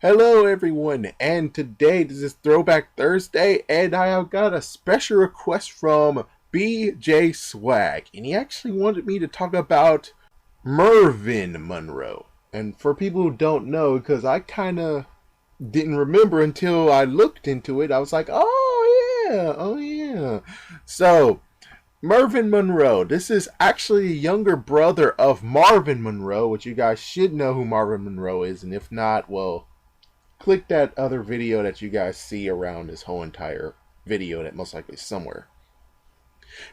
Hello everyone, and today this is Throwback Thursday, and I have got a special request from BJ Swag, and he actually wanted me to talk about Mervin Monroe. And for people who don't know, because I kind of didn't remember until I looked into it, I was like, oh yeah. So, Mervin Monroe. This is actually a younger brother of Marvin Monroe, which you guys should know who Marvin Monroe is, and if not, well, click that other video that you guys see around this whole entire video that most likely is somewhere.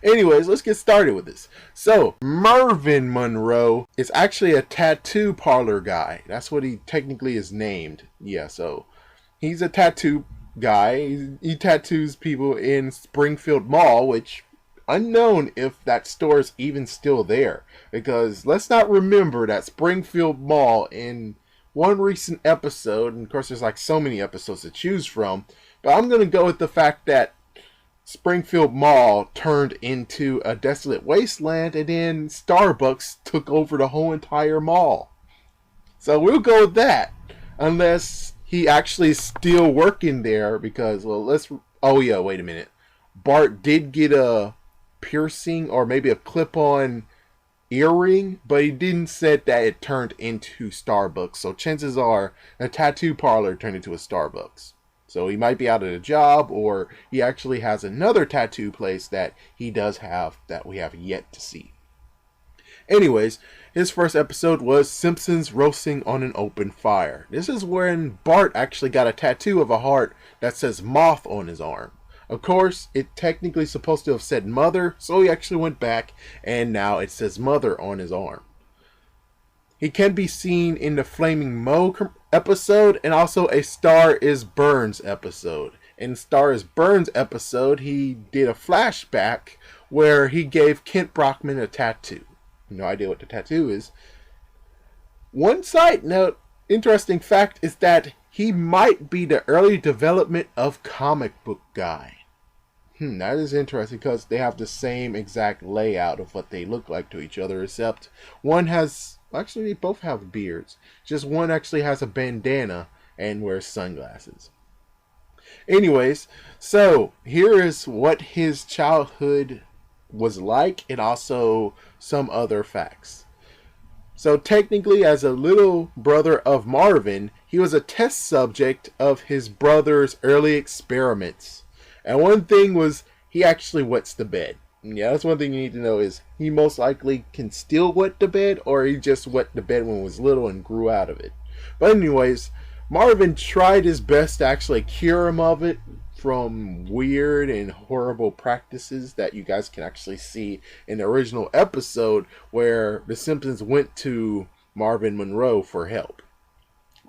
Anyways, let's get started with this. So, Mervin Monroe is actually a tattoo parlor guy. That's what he technically is named. Yeah, so he's a tattoo guy. He tattoos people in Springfield Mall, which unknown if that store is even still there. Because let's not remember that Springfield Mall in one recent episode, and of course there's like so many episodes to choose from, but I'm going to go with the fact that Springfield Mall turned into a desolate wasteland and then Starbucks took over the whole entire mall. So we'll go with that, unless he actually is still working there because, well, oh yeah, wait a minute. Bart did get a piercing or maybe a clip-on earring, but he didn't say that it turned into Starbucks. So chances are a tattoo parlor turned into a Starbucks. So he might be out of a job, or he actually has another tattoo place that he does have that we have yet to see. Anyways, his first episode was Simpsons roasting on an open fire. This is when Bart actually got a tattoo of a heart that says moth on his arm. Of course, it technically supposed to have said mother, so he actually went back, and now it says mother on his arm. He can be seen in the Flaming Moe episode, and also a Star is Burns episode. In Star is Burns episode, he did a flashback where he gave Kent Brockman a tattoo. No idea what the tattoo is. One side note, interesting fact, is that he might be the early development of comic book guy. That is interesting because they have the same exact layout of what they look like to each other, except one has, actually they both have beards. Just one actually has a bandana and wears sunglasses. Anyways, so here is what his childhood was like and also some other facts. So technically, as a little brother of Marvin, he was a test subject of his brother's early experiments. And one thing was, he actually wets the bed. Yeah, that's one thing you need to know is, he most likely can still wet the bed, or he just wet the bed when he was little and grew out of it. But anyways, Marvin tried his best to actually cure him of it from weird and horrible practices that you guys can actually see in the original episode where the Simpsons went to Marvin Monroe for help.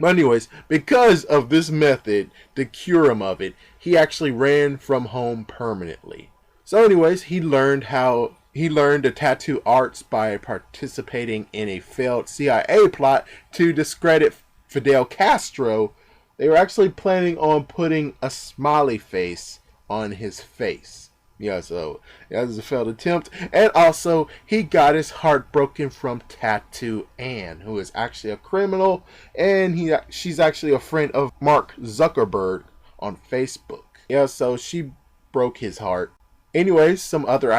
But anyways, because of this method to cure him of it, he actually ran from home permanently. So anyways, he learned the tattoo arts by participating in a failed CIA plot to discredit Fidel Castro. They were actually planning on putting a smiley face on his face. Yeah, so that was a failed attempt. And also, he got his heart broken from Tattoo Ann, who is actually a criminal, and she's actually a friend of Mark Zuckerberg on Facebook. Yeah, so she broke his heart. Anyways, some other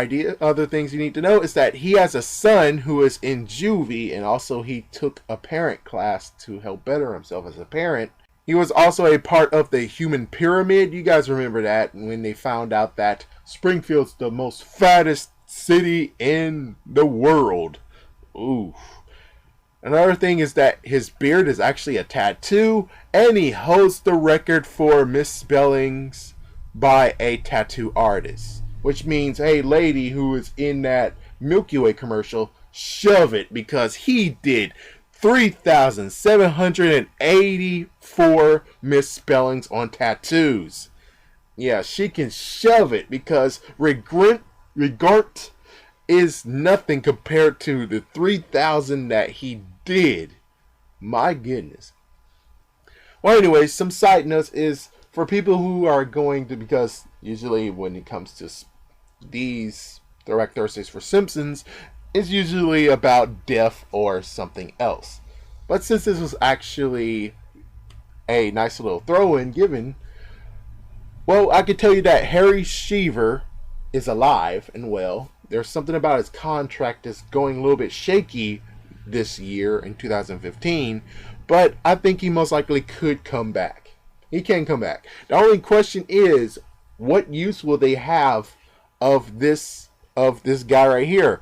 things you need to know is that he has a son who is in juvie, and also he took a parent class to help better himself as a parent. He was also a part of the human pyramid. You guys remember that when they found out that Springfield's the most fattest city in the world. Oof. Another thing is that his beard is actually a tattoo, and he holds the record for misspellings by a tattoo artist. Which means, hey lady who is in that Milky Way commercial, shove it, because he did 3,784 misspellings on tattoos. Yeah, she can shove it because regret is nothing compared to the 3,000 that he did. My goodness. Well, anyways, some side notes is for people who are going to, because usually when it comes to these Throwback Thursdays for Simpsons, is usually about death or something else. But since this was actually a nice little throw-in given. Well, I can tell you that Harry Sheaver is alive and well. There's something about his contract that's going a little bit shaky this year in 2015, but I think he most likely could come back. He can come back. The only question is, what use will they have of this guy right here,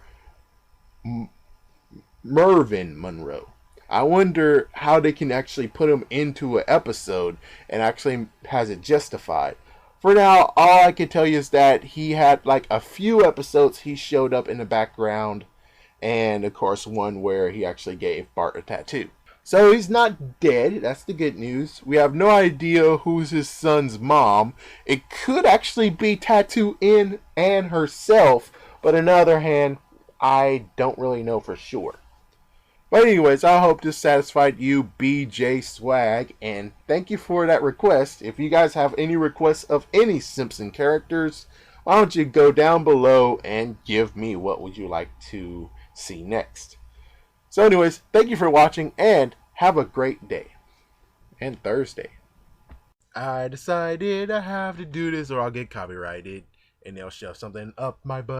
Mervin Monroe? I wonder how they can actually put him into an episode and actually has it justified. For now, all I can tell you is that he had like a few episodes he showed up in the background, and of course one where he actually gave Bart a tattoo. So he's not dead. That's the good news. We have no idea who's his son's mom. It could actually be Tattoo In and herself, but on the other hand, I don't really know for sure. But anyways, I hope this satisfied you, BJ Swag, and thank you for that request. If you guys have any requests of any Simpson characters, why don't you go down below and give me what would you like to see next. So anyways, thank you for watching, and have a great day. And Thursday. I decided I have to do this or I'll get copyrighted, and they'll shove something up my butt.